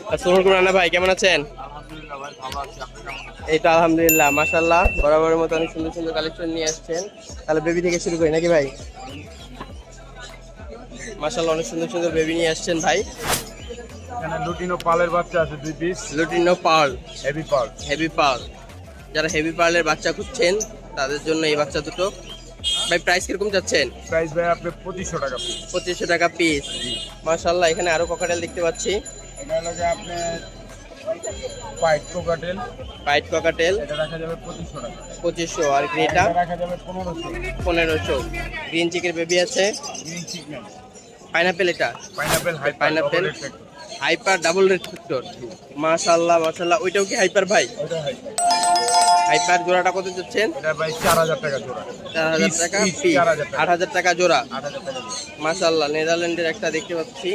আসসালামু আলাইকুম রানা ভাই, কেমন আছেন? আলহামদুলিল্লাহ ভাই, ভালো আছি। আপনি কেমন আছেন? এই তো আলহামদুলিল্লাহ, মাশাআল্লাহ, বরাবরের মতো অনেক সুন্দর সুন্দর কালেকশন নিয়ে আসছেন। তাহলে বেবি থেকে শুরু করি নাকি ভাই? মাশাআল্লাহ, অনেক সুন্দর সুন্দর বেবি নিয়ে আসছেন ভাই। এখানে লুটিনো পালের বাচ্চা আছে 2 পিস। লুটিনো পার্ল, হেভি পাল। Heavy pearl. যারা হেভি পার্লের বাচ্চা খুঁজছেন তাদের জন্য এই বাচ্চা দুটো। ভাই প্রাইস কিরকম যাচ্ছেন? প্রাইস ভাই আপনি 2500 টাকা পিস। 2500 টাকা পিস। মাশাআল্লাহ, এখানে আরো ককাটেল দেখতে পাচ্ছি। এটা লাগে আপনি হোয়াইট কোকাটেল। হোয়াইট ককাটেল এটা রাখা যাবে 2500 টাকা। 2500, আর আর গ্রেটা এটা রাখা যাবে 1500। 1500। গ্রিন চিকের বেবি আছে। গ্রিন চিকন, পাইনাপেল, এটা pineapple, pineapple hyper. Hyper double red factor. মাশাআল্লাহ মাশাআল্লাহ, ওইটাও কি হাইপার ভাই? ওটা হাইপার। হাইপার জোড়াটা কত যাচ্ছেন? এটা ভাই 4000 টাকা জোড়া। 4000 টাকা পিস পিস। 4000 টাকা। 8000 টাকা জোড়া। 8000 টাকা জোড়া। মাশাআল্লাহ, নেদারল্যান্ডের একটা দেখতে পাচ্ছি।